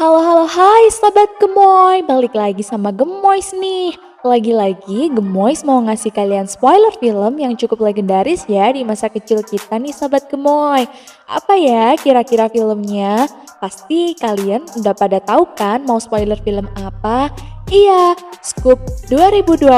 Hai Sobat Gemoy, balik lagi sama Gemoys nih. Lagi-lagi Gemoys mau ngasih kalian spoiler film yang cukup legendaris ya di masa kecil kita nih Sobat Gemoy. Apa ya kira-kira filmnya? Pasti kalian udah pada tahu kan mau spoiler film apa? Iya, Scoop 2020.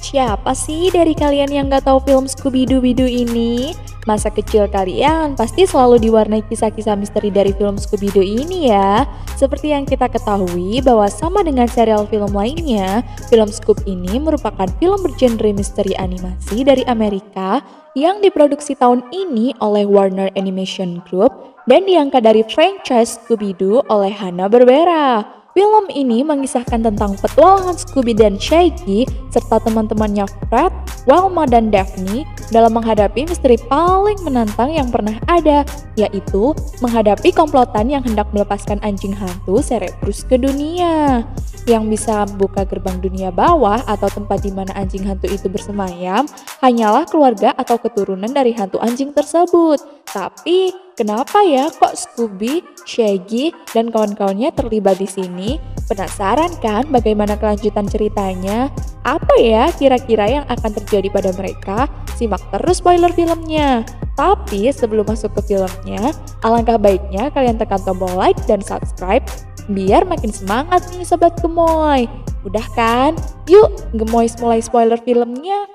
Siapa sih dari kalian yang gak tahu film Scooby-Doo ini? Masa kecil kalian pasti selalu diwarnai kisah-kisah misteri dari film Scooby-Doo ini ya. Seperti yang kita ketahui bahwa sama dengan serial film lainnya, film Scoop ini merupakan film bergenre misteri animasi dari Amerika yang diproduksi tahun ini oleh Warner Animation Group dan diangkat dari franchise Scooby-Doo oleh Hanna-Barbera. Film ini mengisahkan tentang petualangan Scooby dan Shaggy serta teman-temannya Fred, Wilma, dan Daphne dalam menghadapi misteri paling menantang yang pernah ada, yaitu menghadapi komplotan yang hendak melepaskan anjing hantu Cerebrus ke dunia. Yang bisa membuka gerbang dunia bawah atau tempat di mana anjing hantu itu bersemayam hanyalah keluarga atau keturunan dari hantu anjing tersebut. Tapi kenapa ya kok Scooby, Shaggy, dan kawan-kawannya terlibat di sini? Penasaran kan bagaimana kelanjutan ceritanya? Apa ya kira-kira yang akan terjadi pada mereka? Simak terus spoiler filmnya. Tapi sebelum masuk ke filmnya, alangkah baiknya kalian tekan tombol like dan subscribe biar makin semangat nih Sobat Gemoy. Udah kan? Yuk Gemoys mulai spoiler filmnya.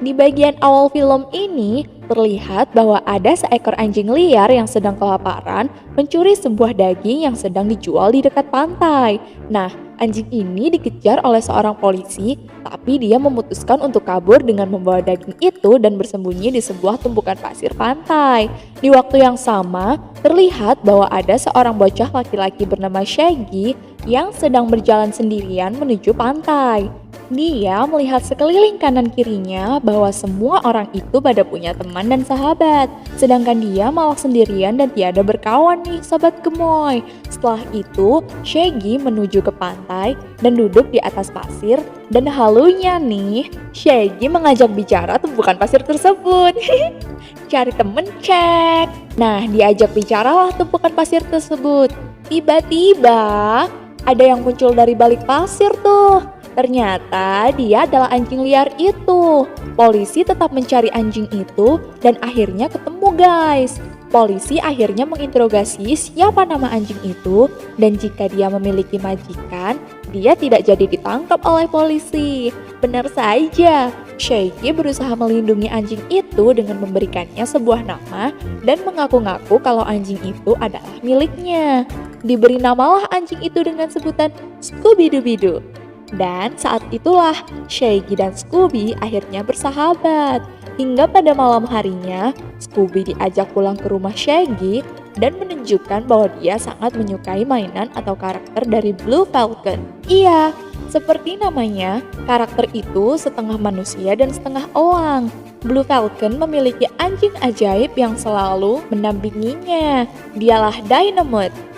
Di bagian awal film ini, terlihat bahwa ada seekor anjing liar yang sedang kelaparan mencuri sebuah daging yang sedang dijual di dekat pantai. Nah, anjing ini dikejar oleh seorang polisi, tapi dia memutuskan untuk kabur dengan membawa daging itu dan bersembunyi di sebuah tumpukan pasir pantai. Di waktu yang sama, terlihat bahwa ada seorang bocah laki-laki bernama Shaggy yang sedang berjalan sendirian menuju pantai. Dia melihat sekeliling kanan kirinya bahwa semua orang itu pada punya teman dan sahabat. Sedangkan dia malah sendirian dan tiada berkawan nih Sobat Gemoy. Setelah itu, Shaggy menuju ke pantai dan duduk di atas pasir. Dan halunya nih, Shaggy mengajak bicara tumpukan pasir tersebut. Cari temen cek. Nah, diajak bicaralah tumpukan pasir tersebut. Tiba-tiba ada yang muncul dari balik pasir tuh. Ternyata dia adalah anjing liar itu. Polisi tetap mencari anjing itu dan akhirnya ketemu guys. Polisi akhirnya menginterogasi siapa nama anjing itu dan jika dia memiliki majikan, dia tidak jadi ditangkap oleh polisi. Benar saja, Shaggy berusaha melindungi anjing itu dengan memberikannya sebuah nama dan mengaku-ngaku kalau anjing itu adalah miliknya. Diberi namalah anjing itu dengan sebutan Scooby-Doo. Dan saat itulah Shaggy dan Scooby akhirnya bersahabat. Hingga pada malam harinya, Scooby diajak pulang ke rumah Shaggy dan menunjukkan bahwa dia sangat menyukai mainan atau karakter dari Blue Falcon. Iya, seperti namanya, karakter itu setengah manusia dan setengah elang. Blue Falcon memiliki anjing ajaib yang selalu mendampinginya. Dialah Dynamite.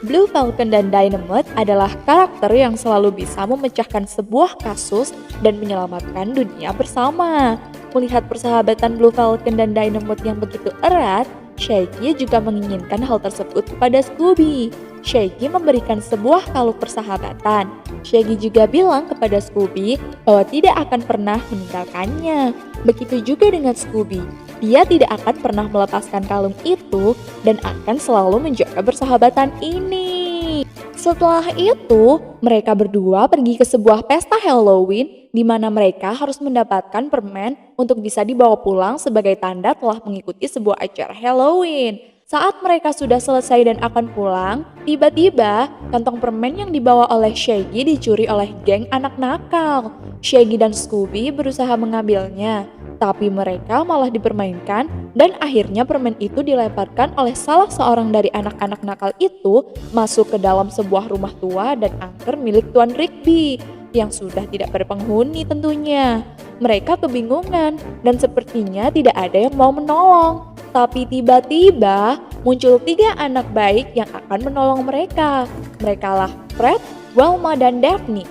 Blue Falcon dan Dynamite adalah karakter yang selalu bisa memecahkan sebuah kasus dan menyelamatkan dunia bersama. Melihat persahabatan Blue Falcon dan Dynamite yang begitu erat, Shaggy juga menginginkan hal tersebut kepada Scooby. Shaggy memberikan sebuah kalung persahabatan. Shaggy juga bilang kepada Scooby bahwa tidak akan pernah meninggalkannya. Begitu juga dengan Scooby. Dia tidak akan pernah melepaskan kalung itu dan akan selalu menjaga persahabatan ini. Setelah itu, mereka berdua pergi ke sebuah pesta Halloween di mana mereka harus mendapatkan permen untuk bisa dibawa pulang sebagai tanda telah mengikuti sebuah acara Halloween. Saat mereka sudah selesai dan akan pulang, tiba-tiba kantong permen yang dibawa oleh Shaggy dicuri oleh geng anak nakal. Shaggy dan Scooby berusaha mengambilnya, tapi mereka malah dipermainkan dan akhirnya permen itu dilemparkan oleh salah seorang dari anak-anak nakal itu masuk ke dalam sebuah rumah tua dan angker milik Tuan Rigby yang sudah tidak berpenghuni tentunya. Mereka kebingungan dan sepertinya tidak ada yang mau menolong. Tapi tiba-tiba muncul 3 anak baik yang akan menolong mereka. Merekalah Fred, Velma dan Daphne.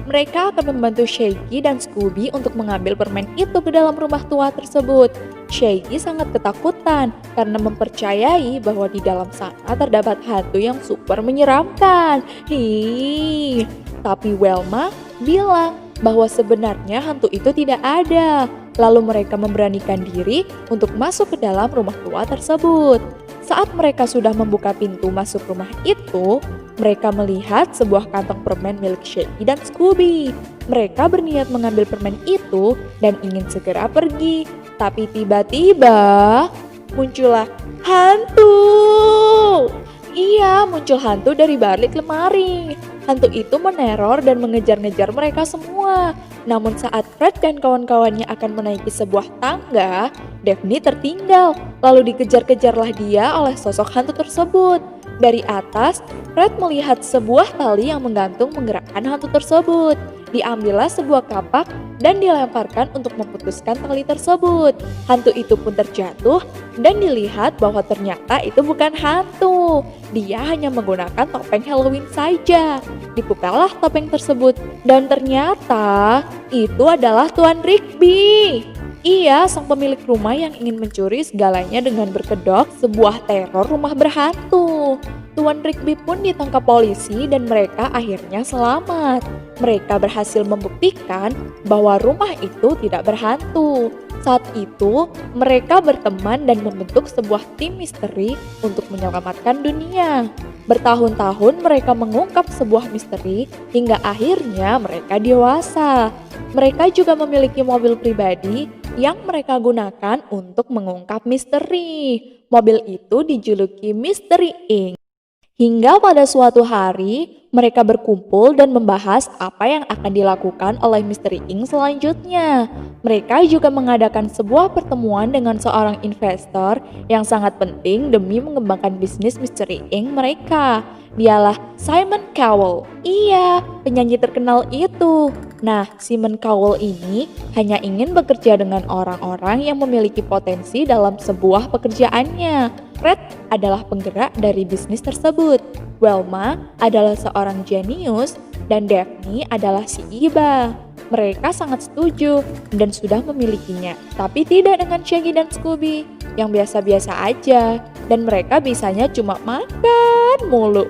Mereka akan membantu Shaggy dan Scooby untuk mengambil permen itu ke dalam rumah tua tersebut. Shaggy sangat ketakutan karena mempercayai bahwa di dalam sana terdapat hantu yang super menyeramkan. Tapi Velma bilang bahwa sebenarnya hantu itu tidak ada. Lalu mereka memberanikan diri untuk masuk ke dalam rumah tua tersebut. Saat mereka sudah membuka pintu masuk rumah itu, mereka melihat sebuah kantong permen milik Shaggy dan Scooby. Mereka berniat mengambil permen itu dan ingin segera pergi. Tapi tiba-tiba muncullah hantu. Iya, muncul hantu dari balik lemari. Hantu itu meneror dan mengejar-ngejar mereka semua. Namun saat Fred dan kawan-kawannya akan menaiki sebuah tangga, Daphne tertinggal. Lalu dikejar-kejarlah dia oleh sosok hantu tersebut. Dari atas, Fred melihat sebuah tali yang menggantung menggerakkan hantu tersebut. Diambillah sebuah kapak dan dilemparkan untuk memutuskan tali tersebut. Hantu itu pun terjatuh dan dilihat bahwa ternyata itu bukan hantu. Dia hanya menggunakan topeng Halloween saja. Dibukalah topeng tersebut dan ternyata itu adalah Tuan Rigby. Ia sang pemilik rumah yang ingin mencuri segalanya dengan berkedok sebuah teror rumah berhantu. Tuan Rigby pun ditangkap polisi dan mereka akhirnya selamat. Mereka berhasil membuktikan bahwa rumah itu tidak berhantu. Saat itu, mereka berteman dan membentuk sebuah tim misteri untuk menyelamatkan dunia. Bertahun-tahun mereka mengungkap sebuah misteri hingga akhirnya mereka dewasa. Mereka juga memiliki mobil pribadi yang mereka gunakan untuk mengungkap misteri. Mobil itu dijuluki Mystery Inc. Hingga pada suatu hari, mereka berkumpul dan membahas apa yang akan dilakukan oleh Mystery Inc. selanjutnya. Mereka juga mengadakan sebuah pertemuan dengan seorang investor yang sangat penting demi mengembangkan bisnis Mystery Inc. mereka. Dialah Simon Cowell. Iya, penyanyi terkenal itu. Nah, Simon Cowell ini hanya ingin bekerja dengan orang-orang yang memiliki potensi dalam sebuah pekerjaannya. Fred adalah penggerak dari bisnis tersebut. Velma adalah seorang jenius dan Daphne adalah si iba. Mereka sangat setuju dan sudah memilikinya, tapi tidak dengan Shaggy dan Scooby yang biasa-biasa aja. Dan mereka bisanya cuma makan mulu,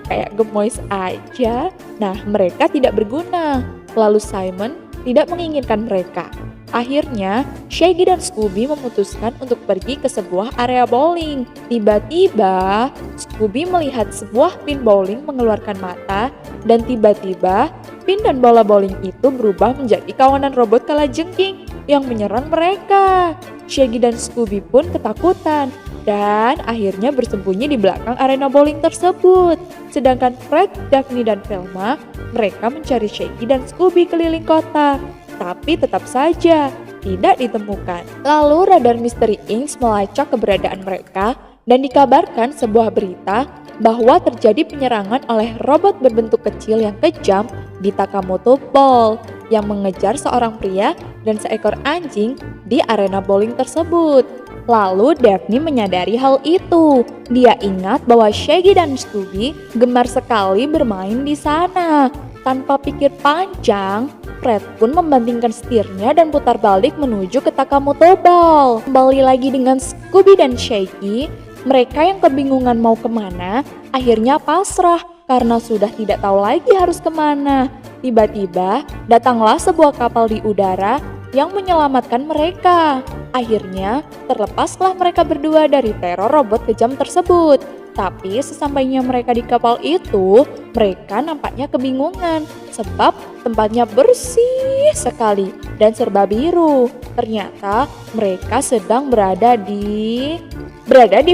kayak gemoys aja. Nah, mereka tidak berguna. Lalu Simon tidak menginginkan mereka. Akhirnya, Shaggy dan Scooby memutuskan untuk pergi ke sebuah area bowling. Tiba-tiba, Scooby melihat sebuah pin bowling mengeluarkan mata dan tiba-tiba pin dan bola bowling itu berubah menjadi kawanan robot kalajengking yang menyerang mereka. Shaggy dan Scooby pun ketakutan dan akhirnya bersembunyi di belakang arena bowling tersebut. Sedangkan Fred, Daphne, dan Velma, mereka mencari Shaggy dan Scooby keliling kota. Tapi tetap saja tidak ditemukan. Lalu radar Mystery Inc. melacak keberadaan mereka dan dikabarkan sebuah berita bahwa terjadi penyerangan oleh robot berbentuk kecil yang kejam di Takamoto Bowl yang mengejar seorang pria dan seekor anjing di arena bowling tersebut. Lalu Daphne menyadari hal itu. Dia ingat bahwa Shaggy dan Scooby gemar sekali bermain di sana. Tanpa pikir panjang, Fred pun membantingkan setirnya dan putar balik menuju ke Takamoto Bowl. Kembali lagi dengan Scooby dan Shaggy, mereka yang kebingungan mau kemana, akhirnya pasrah karena sudah tidak tahu lagi harus kemana. Tiba-tiba, datanglah sebuah kapal di udara yang menyelamatkan mereka. Akhirnya, terlepaslah mereka berdua dari teror robot kejam tersebut. Tapi sesampainya mereka di kapal itu, mereka nampaknya kebingungan sebab tempatnya bersih sekali dan serba biru. Ternyata mereka sedang berada di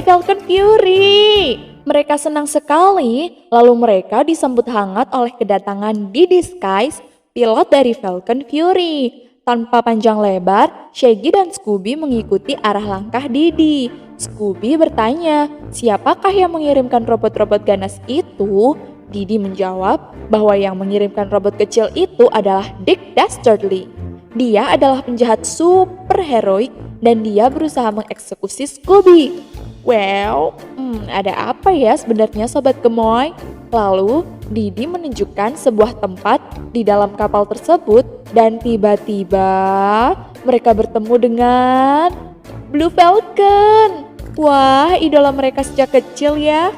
Falcon Fury. Mereka senang sekali, lalu mereka disambut hangat oleh kedatangan Didi Skies, pilot dari Falcon Fury. Tanpa panjang lebar, Shaggy dan Scooby mengikuti arah langkah Didi. Scooby bertanya, siapakah yang mengirimkan robot-robot ganas itu? Didi menjawab bahwa yang mengirimkan robot kecil itu adalah Dick Dastardly. Dia adalah penjahat super heroik dan dia berusaha mengeksekusi Scooby. Well, ada apa ya sebenarnya Sobat Gemoy? Lalu, Didi menunjukkan sebuah tempat di dalam kapal tersebut dan tiba-tiba mereka bertemu dengan Blue Falcon. Wah, idola mereka sejak kecil ya.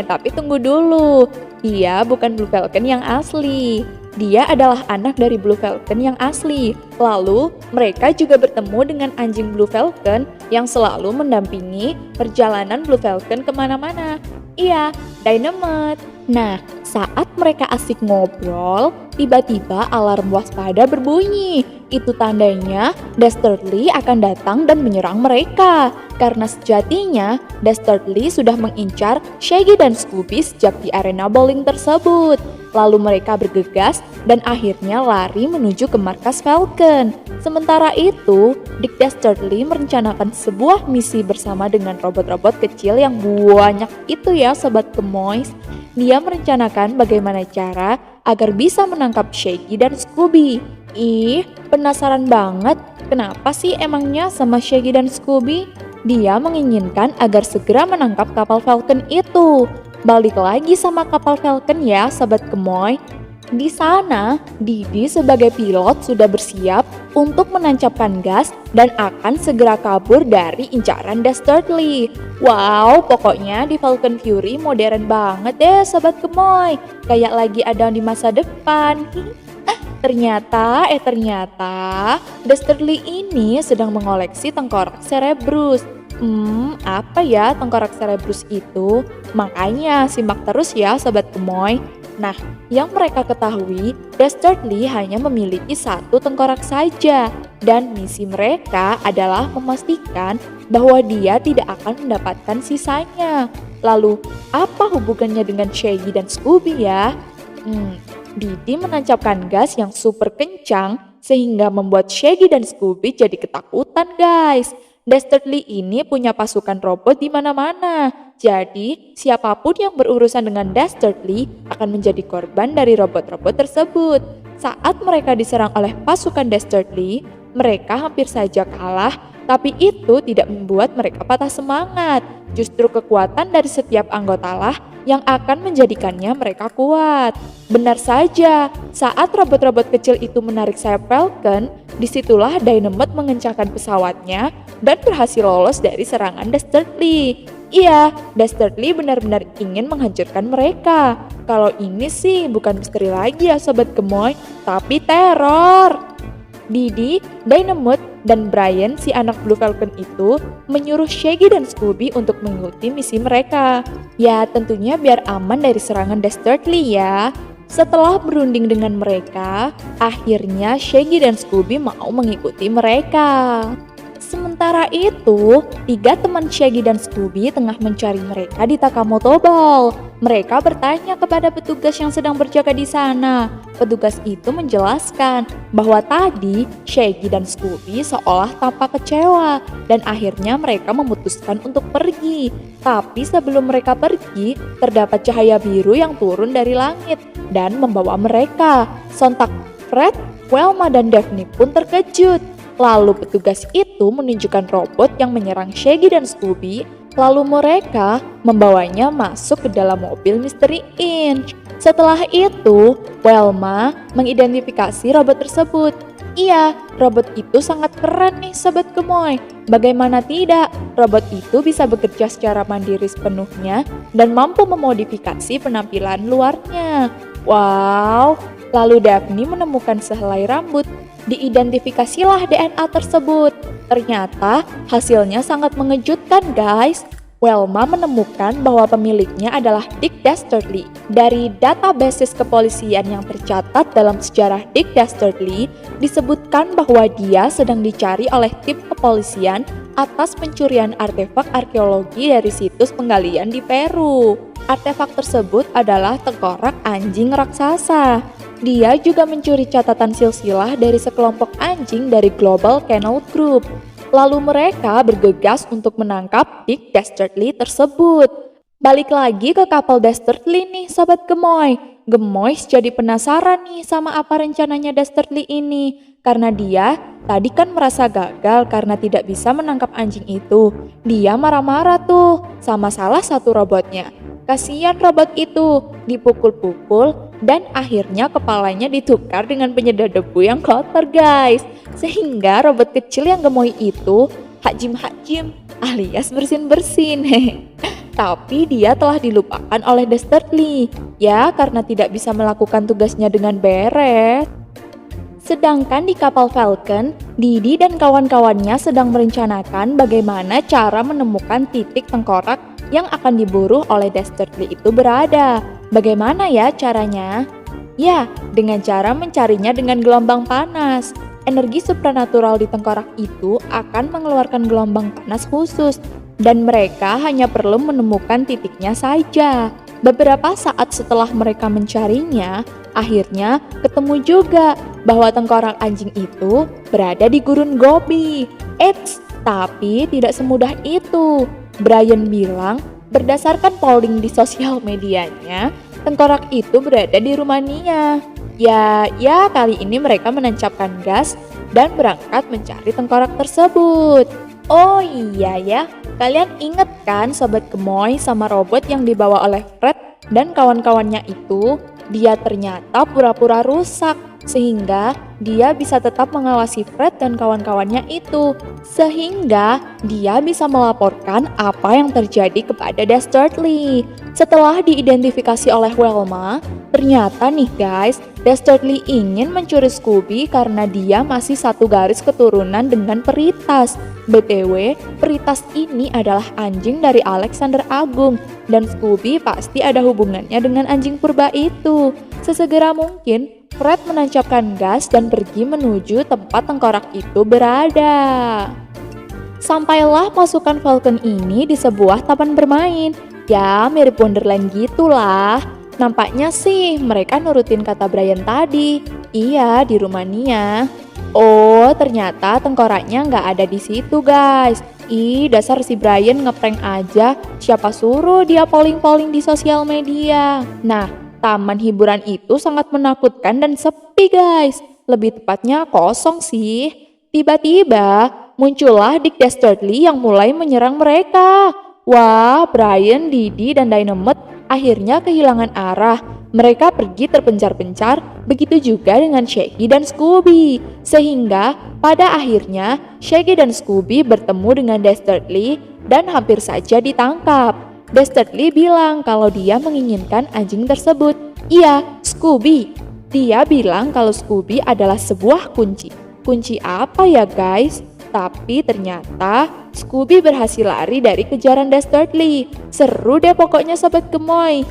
Tapi tunggu dulu. Dia bukan Blue Falcon yang asli. Dia adalah anak dari Blue Falcon yang asli. Lalu, mereka juga bertemu dengan anjing Blue Falcon yang selalu mendampingi perjalanan Blue Falcon kemana-mana. Iya, Dynamite. Nah, saat mereka asik ngobrol, tiba-tiba alarm waspada berbunyi. Itu tandanya Dastardly akan datang dan menyerang mereka. Karena sejatinya, Dastardly sudah mengincar Shaggy dan Scooby sejak di arena bowling tersebut. Lalu mereka bergegas dan akhirnya lari menuju ke markas Falcon. Sementara itu, Dick Dastardly merencanakan sebuah misi bersama dengan robot-robot kecil yang banyak itu ya Sobat Gemoys. Dia merencanakan bagaimana cara agar bisa menangkap Shaggy dan Scooby. Ih, penasaran banget, kenapa sih emangnya sama Shaggy dan Scooby? Dia menginginkan agar segera menangkap kapal Falcon itu. Balik lagi sama kapal Falcon ya, Sobat Gemoy. Di sana, Didi sebagai pilot sudah bersiap untuk menancapkan gas dan akan segera kabur dari incaran Dastardly. Wow, pokoknya di Falcon Fury modern banget deh Sobat Gemoy. Kayak lagi ada di masa depan. Ternyata Dastardly ini sedang mengoleksi tengkorak Cerebrus. Apa ya tengkorak Cerebrus itu? Makanya simak terus ya Sobat Gemoy. Nah, yang mereka ketahui, Dastardly hanya memiliki satu tengkorak saja. Dan misi mereka adalah memastikan bahwa dia tidak akan mendapatkan sisanya. Lalu, apa hubungannya dengan Shaggy dan Scooby ya? Didi menancapkan gas yang super kencang sehingga membuat Shaggy dan Scooby jadi ketakutan guys. Dastardly ini punya pasukan robot di mana-mana. Jadi, siapapun yang berurusan dengan Dastardly akan menjadi korban dari robot-robot tersebut. Saat mereka diserang oleh pasukan Dastardly, mereka hampir saja kalah, tapi itu tidak membuat mereka patah semangat. Justru kekuatan dari setiap anggotalah yang akan menjadikannya mereka kuat. Benar saja, saat robot-robot kecil itu menarik sayap Falcon, disitulah Dynamite mengencangkan pesawatnya dan berhasil lolos dari serangan Dastardly. Iya, Dastardly benar-benar ingin menghancurkan mereka. Kalau ini sih bukan misteri lagi ya Sobat Gemoy, tapi teror. Didi, Dynamite, dan Brian si anak Blue Falcon itu menyuruh Shaggy dan Scooby untuk mengikuti misi mereka. Ya tentunya biar aman dari serangan Dastardly ya. Setelah berunding dengan mereka, akhirnya Shaggy dan Scooby mau mengikuti mereka. Sementara itu, 3 teman Shaggy dan Scooby tengah mencari mereka di Takamoto Ball. Mereka bertanya kepada petugas yang sedang berjaga di sana. Petugas itu menjelaskan bahwa tadi Shaggy dan Scooby seolah tampak kecewa dan akhirnya mereka memutuskan untuk pergi. Tapi sebelum mereka pergi, terdapat cahaya biru yang turun dari langit dan membawa mereka. Sontak Fred, Velma, dan Daphne pun terkejut. Lalu petugas itu menunjukkan robot yang menyerang Shaggy dan Scooby, lalu mereka membawanya masuk ke dalam mobil Misteri Inch. Setelah itu, Velma mengidentifikasi robot tersebut. Iya, robot itu sangat keren nih Sobat Gemoy. Bagaimana tidak, robot itu bisa bekerja secara mandiri sepenuhnya dan mampu memodifikasi penampilan luarnya. Wow, lalu Daphne menemukan sehelai rambut. Diidentifikasilah DNA tersebut. Ternyata hasilnya sangat mengejutkan guys. Velma menemukan bahwa pemiliknya adalah Dick Dastardly. Dari databasis kepolisian yang tercatat dalam sejarah Dick Dastardly, disebutkan bahwa dia sedang dicari oleh tim kepolisian atas pencurian artefak arkeologi dari situs penggalian di Peru. Artefak tersebut adalah tengkorak anjing raksasa. Dia juga mencuri catatan silsilah dari sekelompok anjing dari Global Kennel Group. Lalu mereka bergegas untuk menangkap Dick Dastardly tersebut. Balik lagi ke kapal Dastardly nih Sobat Gemoy. Gemoys jadi penasaran nih sama apa rencananya Dastardly ini. Karena dia tadi kan merasa gagal karena tidak bisa menangkap anjing itu. Dia marah-marah tuh sama salah satu robotnya. Kasihan robot itu, dipukul-pukul dan akhirnya kepalanya ditukar dengan penyedot debu yang kotor guys. Sehingga robot kecil yang gemoy itu Hajim alias bersin-bersin. Tapi dia telah dilupakan oleh Dastardly, ya karena tidak bisa melakukan tugasnya dengan beres. Sedangkan di kapal Falcon, Didi dan kawan-kawannya sedang merencanakan bagaimana cara menemukan titik tengkorak yang akan diburu oleh Dastardly itu berada. Bagaimana ya caranya? Ya, dengan cara mencarinya dengan gelombang panas. Energi supranatural di tengkorak itu akan mengeluarkan gelombang panas khusus dan mereka hanya perlu menemukan titiknya saja. Beberapa saat setelah mereka mencarinya, akhirnya ketemu juga bahwa tengkorak anjing itu berada di gurun Gobi. Eits, tapi tidak semudah itu. Brian bilang berdasarkan polling di sosial medianya, tengkorak itu berada di Rumania. Ya kali ini mereka menancapkan gas dan berangkat mencari tengkorak tersebut. Oh iya ya, kalian inget kan Sobat Gemoy sama robot yang dibawa oleh Fred dan kawan-kawannya itu? Dia ternyata pura-pura rusak, sehingga dia bisa tetap mengawasi Fred dan kawan-kawannya itu. Sehingga dia bisa melaporkan apa yang terjadi kepada Dastardly. Setelah diidentifikasi oleh Velma, ternyata nih guys, Dastardly ingin mencuri Scooby karena dia masih satu garis keturunan dengan Peritas. BTW, Peritas ini adalah anjing dari Alexander Agung dan Scooby pasti ada hubungannya dengan anjing purba itu. Sesegera mungkin, Fred menancapkan gas dan pergi menuju tempat tengkorak itu berada. Sampailah pasukan Falcon ini di sebuah taman bermain. Ya, mirip Wonderland gitulah. Nampaknya sih mereka nurutin kata Brian tadi. Iya, di Rumania. Oh, ternyata tengkoraknya nggak ada di situ guys. Ih, dasar si Brian ngeprank aja. Siapa suruh dia polling-polling di sosial media. Nah, taman hiburan itu sangat menakutkan dan sepi guys. Lebih tepatnya kosong sih. Tiba-tiba muncullah Dick Dastardly yang mulai menyerang mereka. Wah, Brian, Didi, dan Dynamite akhirnya kehilangan arah. Mereka pergi terpencar-pencar, begitu juga dengan Shaggy dan Scooby. Sehingga pada akhirnya Shaggy dan Scooby bertemu dengan Dastardly dan hampir saja ditangkap. Dastardly bilang kalau dia menginginkan anjing tersebut. Iya, Scooby. Dia bilang kalau Scooby adalah sebuah kunci. Kunci apa ya guys? Tapi ternyata Scooby berhasil lari dari kejaran Dastardly. Seru deh pokoknya Sobat Gemoy.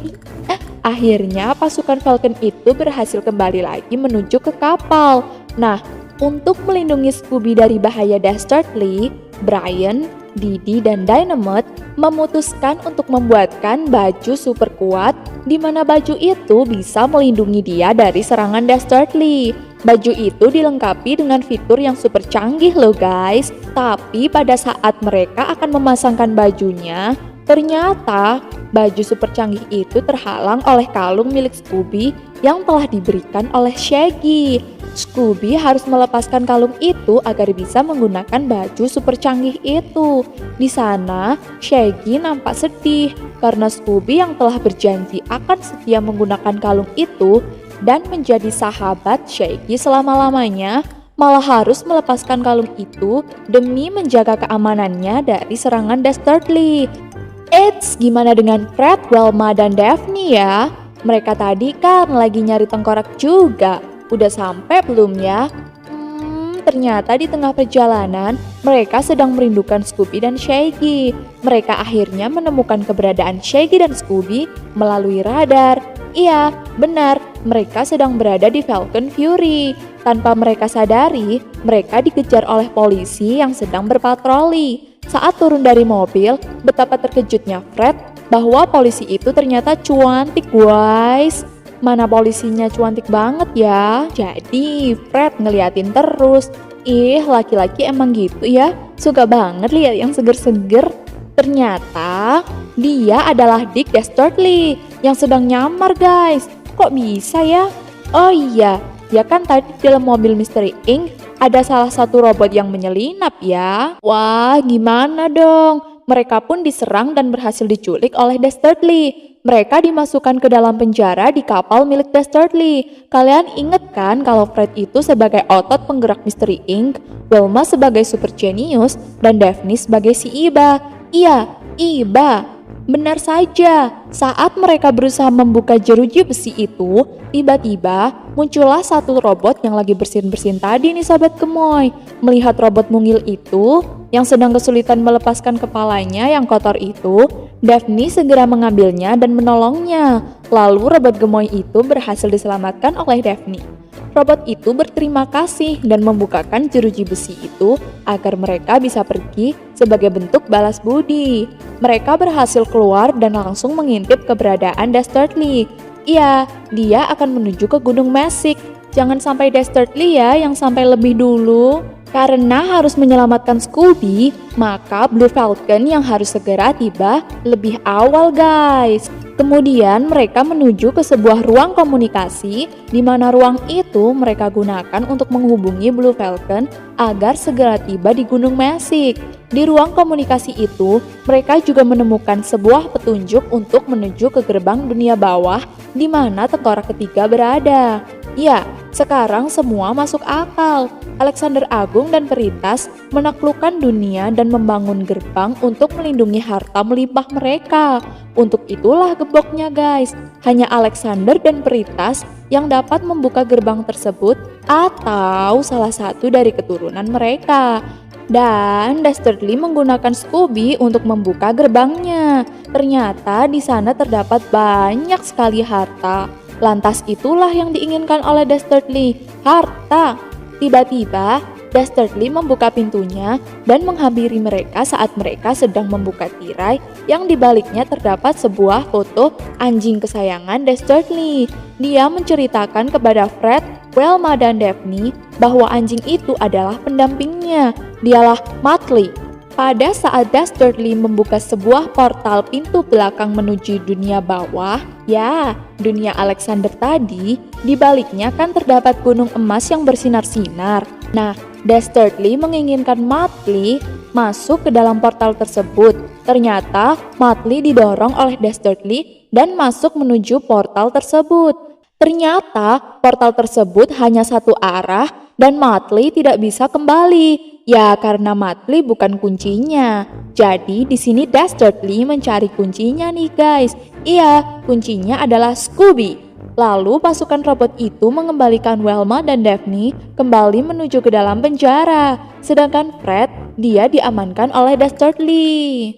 Akhirnya pasukan Falcon itu berhasil kembali lagi menuju ke kapal. Nah, untuk melindungi Scooby dari bahaya Dastardly, Brian, Didi, dan Dynamite memutuskan untuk membuatkan baju super kuat di mana baju itu bisa melindungi dia dari serangan Dastardly. Baju itu dilengkapi dengan fitur yang super canggih loh guys. Tapi pada saat mereka akan memasangkan bajunya, ternyata baju super canggih itu terhalang oleh kalung milik Scooby yang telah diberikan oleh Shaggy. Scooby harus melepaskan kalung itu agar bisa menggunakan baju super canggih itu. Di sana, Shaggy nampak sedih karena Scooby yang telah berjanji akan setia menggunakan kalung itu dan menjadi sahabat Shaggy selama-lamanya, malah harus melepaskan kalung itu demi menjaga keamanannya dari serangan Dastardly. Eits, gimana dengan Fred, Velma, dan Daphne ya? Mereka tadi kan lagi nyari tengkorak juga. Udah sampai belum ya? Ternyata di tengah perjalanan, mereka sedang merindukan Scooby dan Shaggy. Mereka akhirnya menemukan keberadaan Shaggy dan Scooby melalui radar. Iya, benar, mereka sedang berada di Falcon Fury. Tanpa mereka sadari, mereka dikejar oleh polisi yang sedang berpatroli. Saat turun dari mobil, betapa terkejutnya Fred bahwa polisi itu ternyata cuantik guys. Mana polisinya cuantik banget ya. Jadi Fred ngeliatin terus. Ih, laki-laki emang gitu ya. Suka banget lihat yang seger-seger. Ternyata dia adalah Dick Dastardly yang sedang nyamar guys. Kok bisa ya? Oh iya, ya kan tadi dalam mobil Mystery Inc. ada salah satu robot yang menyelinap ya. Wah, gimana dong? mereka pun diserang dan berhasil diculik oleh Dastardly. Mereka dimasukkan ke dalam penjara di kapal milik Dastardly. Kalian inget kan kalau Fred itu sebagai otot penggerak Mystery Inc., Wilma sebagai super genius, dan Daphne sebagai si Iba. Iya, Iba. Benar saja, saat mereka berusaha membuka jeruji besi itu, tiba-tiba muncullah satu robot yang lagi bersin-bersin tadi nih Sobat Gemoy. Melihat robot mungil itu, yang sedang kesulitan melepaskan kepalanya yang kotor itu, Daphne segera mengambilnya dan menolongnya. Lalu robot gemoy itu berhasil diselamatkan oleh Daphne. Robot itu berterima kasih dan membukakan jeruji besi itu agar mereka bisa pergi sebagai bentuk balas budi. Mereka berhasil keluar dan langsung mengintip keberadaan Dastardly. Iya, dia akan menuju ke Gunung Mesik. Jangan sampai Dastardly ya yang sampai lebih dulu. Karena harus menyelamatkan Scooby, maka Blue Falcon yang harus segera tiba lebih awal guys. Kemudian mereka menuju ke sebuah ruang komunikasi di mana ruang itu mereka gunakan untuk menghubungi Blue Falcon agar segera tiba di Gunung Mesik. Di ruang komunikasi itu, mereka juga menemukan sebuah petunjuk untuk menuju ke gerbang dunia bawah di mana tengkorak ketiga berada. Ya, sekarang semua masuk akal. Alexander Agung dan Peritas menaklukkan dunia dan membangun gerbang untuk melindungi harta melimpah mereka. Untuk itulah gemboknya guys, hanya Alexander dan Peritas yang dapat membuka gerbang tersebut atau salah satu dari keturunan mereka. Dan Dastardly menggunakan Scooby untuk membuka gerbangnya. Ternyata di sana terdapat banyak sekali harta. Lantas itulah yang diinginkan oleh Dastardly, harta. Tiba-tiba, Dastardly membuka pintunya dan menghampiri mereka saat mereka sedang membuka tirai yang dibaliknya terdapat sebuah foto anjing kesayangan Dastardly. Dia menceritakan kepada Fred, Wilma, dan Daphne bahwa anjing itu adalah pendampingnya. Dialah Muttley. Pada saat Dastardly membuka sebuah portal pintu belakang menuju dunia bawah, ya, dunia Alexander tadi, di baliknya kan terdapat gunung emas yang bersinar-sinar. Nah, Dastardly menginginkan Muttley masuk ke dalam portal tersebut. Ternyata Muttley didorong oleh Dastardly dan masuk menuju portal tersebut. Ternyata portal tersebut hanya satu arah dan Muttley tidak bisa kembali. Ya, karena Muttley bukan kuncinya. Jadi di sini Dastardly mencari kuncinya nih guys. Iya, kuncinya adalah Scooby. Lalu pasukan robot itu mengembalikan Wilma dan Daphne kembali menuju ke dalam penjara. Sedangkan Fred, dia diamankan oleh Dastardly.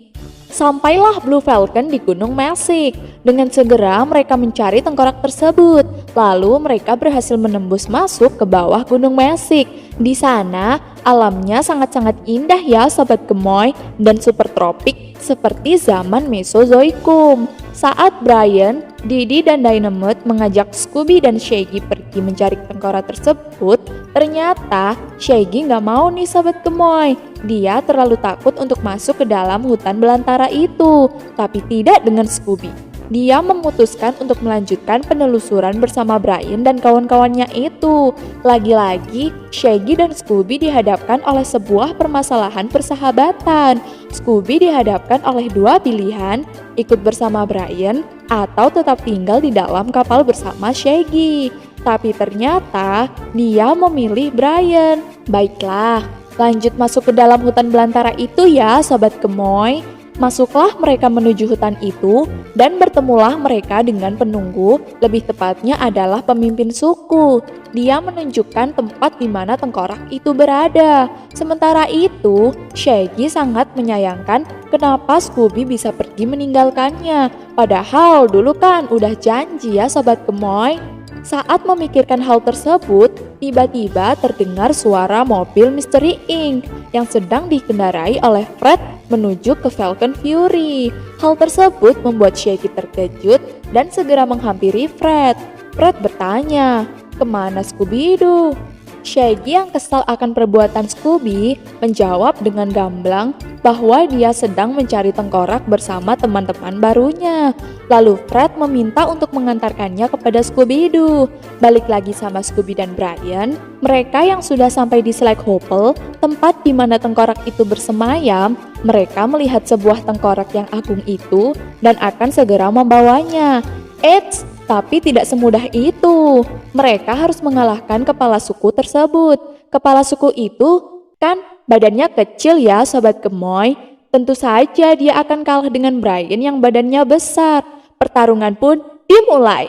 Sampailah Blue Falcon di Gunung Mesik. Dengan segera mereka mencari tengkorak tersebut. Lalu mereka berhasil menembus masuk ke bawah Gunung Mesik. Di sana alamnya sangat-sangat indah ya Sobat Gemoy dan super tropik seperti zaman Mesozoikum. Saat Brian, Didi, dan Dynamite mengajak Scooby dan Shaggy pergi mencari tengkorak tersebut, ternyata Shaggy nggak mau nih Sobat Gemoy. Dia terlalu takut untuk masuk ke dalam hutan belantara itu, tapi tidak dengan Scooby. Dia memutuskan untuk melanjutkan penelusuran bersama Brian dan kawan-kawannya itu. Lagi-lagi, Shaggy dan Scooby dihadapkan oleh sebuah permasalahan persahabatan. Scooby dihadapkan oleh dua pilihan, ikut bersama Brian atau tetap tinggal di dalam kapal bersama Shaggy. Tapi ternyata dia memilih Brian. Baiklah, lanjut masuk ke dalam hutan belantara itu ya Sobat Gemoy. Masuklah mereka menuju hutan itu dan bertemulah mereka dengan penunggu, lebih tepatnya adalah pemimpin suku. Dia menunjukkan tempat di mana tengkorak itu berada. Sementara itu, Shaggy sangat menyayangkan kenapa Scooby bisa pergi meninggalkannya. Padahal dulu kan udah janji ya Sobat Gemoy. Saat memikirkan hal tersebut, tiba-tiba terdengar suara mobil Mystery Inc. yang sedang dikendarai oleh Fred menuju ke Falcon Fury. Hal tersebut membuat Shaggy terkejut dan segera menghampiri Fred. Fred bertanya, "Kemana Scooby-Doo?" Shaggy yang kesal akan perbuatan Scooby menjawab dengan gamblang bahwa dia sedang mencari tengkorak bersama teman-teman barunya. Lalu Fred meminta untuk mengantarkannya kepada Scooby-Doo. Balik lagi sama Scooby dan Brian, mereka yang sudah sampai di Slag Hopel, tempat di mana tengkorak itu bersemayam, mereka melihat sebuah tengkorak yang agung itu dan akan segera membawanya. Eits! Tapi tidak semudah itu. Mereka harus mengalahkan kepala suku tersebut. Kepala suku itu kan badannya kecil ya Sobat Gemoy. Tentu saja dia akan kalah dengan Brian yang badannya besar. Pertarungan pun dimulai.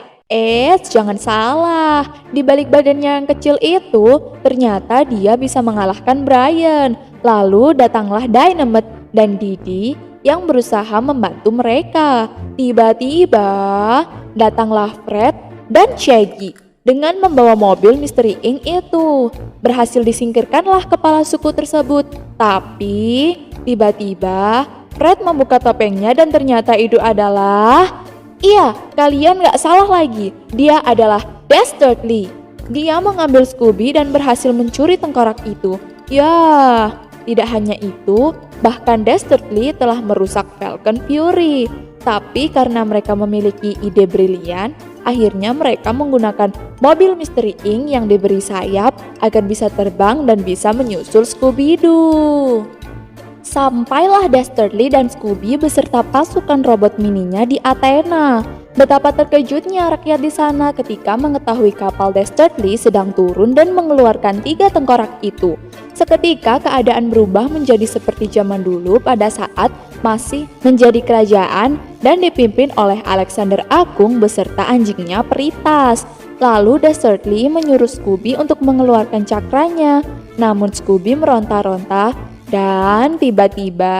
Jangan salah. Di balik badannya yang kecil itu, ternyata dia bisa mengalahkan Brian. Lalu datanglah Dynamite dan Didi yang berusaha membantu mereka. Tiba-tiba datanglah Fred dan Shaggy dengan membawa mobil Misteri Inc itu. Berhasil disingkirkanlah kepala suku tersebut. Tapi tiba-tiba Fred membuka topengnya dan ternyata itu adalah... Iya, kalian gak salah lagi. Dia adalah Dastardly. Dia mengambil Scooby dan berhasil mencuri tengkorak itu. Ya, tidak hanya itu, bahkan Dastardly telah merusak Falcon Fury. Tapi karena mereka memiliki ide brilian, akhirnya mereka menggunakan mobil Misteri Inc yang diberi sayap agar bisa terbang dan bisa menyusul Scooby-Doo. Sampailah Dastardly dan Scooby beserta pasukan robot mininya di Athena. Betapa terkejutnya rakyat di sana ketika mengetahui kapal Dastardly sedang turun dan mengeluarkan 3 tengkorak itu. Seketika keadaan berubah menjadi seperti zaman dulu pada saat masih menjadi kerajaan dan dipimpin oleh Alexander Agung beserta anjingnya Peritas. Lalu Dastardly menyuruh Scooby untuk mengeluarkan cakranya. Namun Scooby meronta-ronta dan tiba-tiba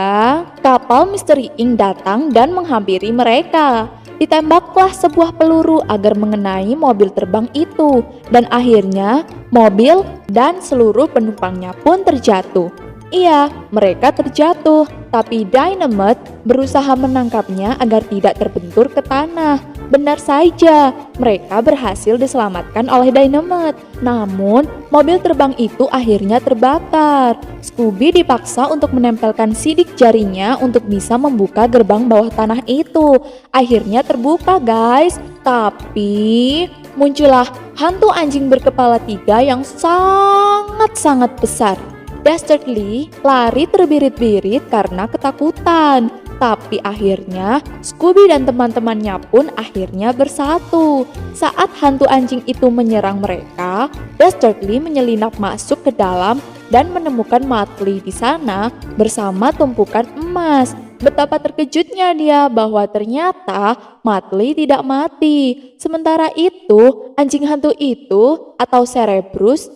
kapal Misteri Inc datang dan menghampiri mereka. Ditembaklah sebuah peluru agar mengenai mobil terbang itu dan akhirnya mobil dan seluruh penumpangnya pun terjatuh. Iya, mereka terjatuh, tapi Dynamite berusaha menangkapnya agar tidak terbentur ke tanah. Benar saja, mereka berhasil diselamatkan oleh Dynamite. Namun, mobil terbang itu akhirnya terbakar. Scooby dipaksa untuk menempelkan sidik jarinya untuk bisa membuka gerbang bawah tanah itu. Akhirnya terbuka, guys. Tapi muncullah hantu anjing berkepala 3 yang sangat-sangat besar. Dastardly lari terbirit-birit karena ketakutan. Tapi akhirnya Scooby dan teman-temannya pun akhirnya bersatu. Saat hantu anjing itu menyerang mereka, Dastardly menyelinap masuk ke dalam dan menemukan Muttley di sana bersama tumpukan emas. Betapa terkejutnya dia bahwa ternyata Muttley tidak mati. Sementara itu, anjing hantu itu atau Cerebrus,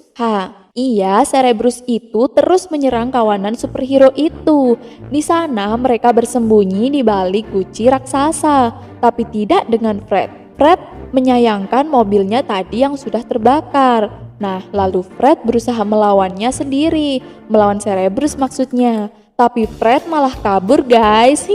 iya, Cerebrus itu terus menyerang kawanan superhero itu. Di sana mereka bersembunyi di balik guci raksasa, tapi tidak dengan Fred. Fred menyayangkan mobilnya tadi yang sudah terbakar. Nah, lalu Fred berusaha melawannya sendiri, melawan Cerebrus maksudnya. Tapi Fred malah kabur, guys.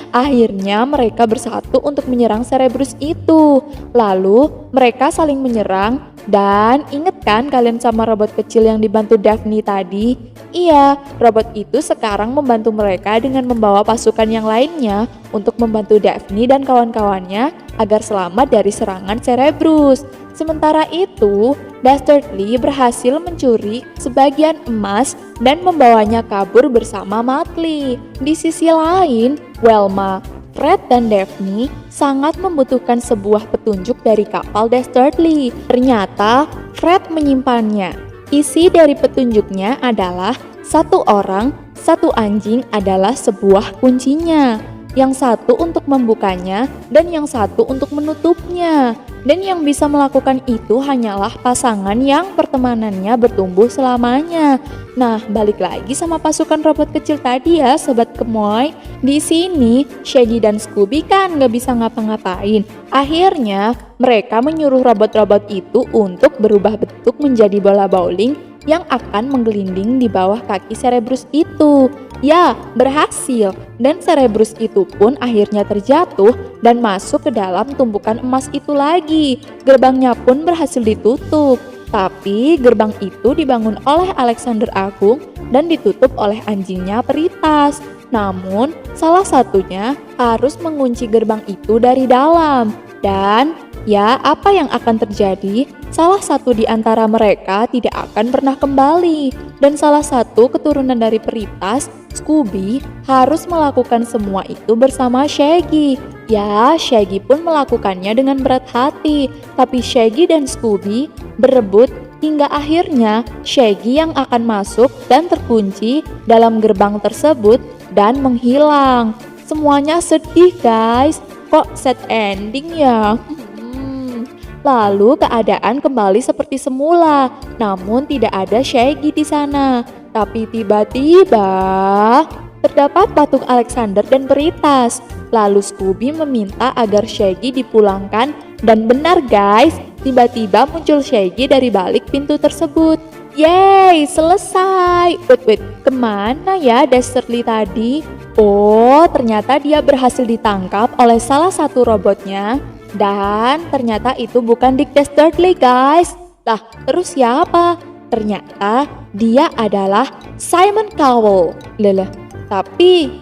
Akhirnya mereka bersatu untuk menyerang Cerebrus itu. Lalu mereka saling menyerang. Dan inget kan kalian sama robot kecil yang dibantu Daphne tadi? Iya, robot itu sekarang membantu mereka dengan membawa pasukan yang lainnya untuk membantu Daphne dan kawan-kawannya agar selamat dari serangan Cerebrus. Sementara itu, Dastardly berhasil mencuri sebagian emas dan membawanya kabur bersama Muttley. Di sisi lain, Velma, Fred dan Daphne sangat membutuhkan sebuah petunjuk dari kapal Dastardly. Ternyata Fred menyimpannya. Isi dari petunjuknya adalah 1 orang, 1 anjing adalah sebuah kuncinya. Yang satu untuk membukanya dan yang satu untuk menutupnya. Dan yang bisa melakukan itu hanyalah pasangan yang pertemanannya bertumbuh selamanya. Nah, balik lagi sama pasukan robot kecil tadi ya, Sobat Gemoy. Di sini, Shaggy dan Scooby kan gak bisa ngapa-ngapain. Akhirnya, mereka menyuruh robot-robot itu untuk berubah bentuk menjadi bola bowling yang akan menggelinding di bawah kaki Cerebrus itu. Ya, berhasil. Dan Cerebrus itu pun akhirnya terjatuh dan masuk ke dalam tumpukan emas itu lagi. Gerbangnya pun berhasil ditutup. Tapi gerbang itu dibangun oleh Alexander Agung dan ditutup oleh anjingnya Peritas. Namun, salah satunya harus mengunci gerbang itu dari dalam. Dan, ya apa yang akan terjadi? Salah satu di antara mereka tidak akan pernah kembali. Dan salah satu keturunan dari Peritas, Scooby, harus melakukan semua itu bersama Shaggy. Ya, Shaggy pun melakukannya dengan berat hati. Tapi Shaggy dan Scooby berebut hingga akhirnya Shaggy yang akan masuk dan terkunci dalam gerbang tersebut dan menghilang. Semuanya sedih guys, kok sad ending ya? Lalu keadaan kembali seperti semula, namun tidak ada Shaggy di sana. Tapi tiba-tiba terdapat patung Alexander dan Peritas. Lalu Scooby meminta agar Shaggy dipulangkan dan benar guys, tiba-tiba muncul Shaggy dari balik pintu tersebut. Yeay, selesai. Wait, kemana ya Dastardly tadi? Oh, ternyata dia berhasil ditangkap oleh salah satu robotnya. Dan ternyata itu bukan Dick Dastardly guys. Lah, terus siapa? Ternyata dia adalah Simon Cowell. Lelah, tapi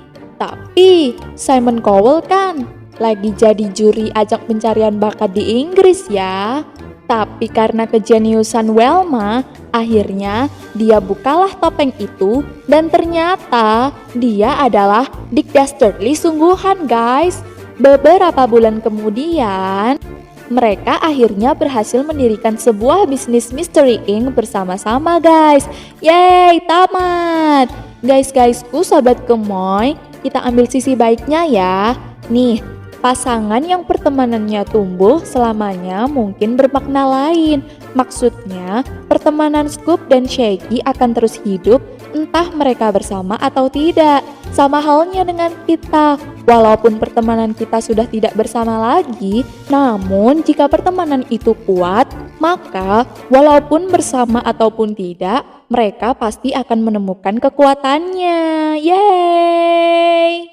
Simon Cowell kan lagi jadi juri ajang pencarian bakat di Inggris ya. Tapi karena kejeniusan Velma, akhirnya dia bukalah topeng itu dan ternyata dia adalah Dick Dastardly sungguhan guys. Beberapa bulan kemudian, mereka akhirnya berhasil mendirikan sebuah bisnis Mystery Inc. bersama-sama guys. Yeay, tamat! Guys-guysku, sahabat gemoy, kita ambil sisi baiknya ya. Nih, pasangan yang pertemanannya tumbuh selamanya mungkin bermakna lain. Maksudnya, pertemanan Scoop dan Shaggy akan terus hidup entah mereka bersama atau tidak. Sama halnya dengan kita, walaupun pertemanan kita sudah tidak bersama lagi, namun jika pertemanan itu kuat, maka walaupun bersama ataupun tidak, mereka pasti akan menemukan kekuatannya. Yeay!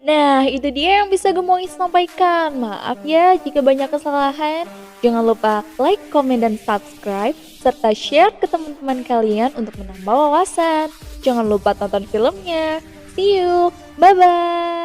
Nah, itu dia yang bisa Gemoy sampaikan. Maaf ya jika banyak kesalahan. Jangan lupa like, komen, dan subscribe, serta share ke teman-teman kalian untuk menambah wawasan. Jangan lupa tonton filmnya. See you, bye-bye.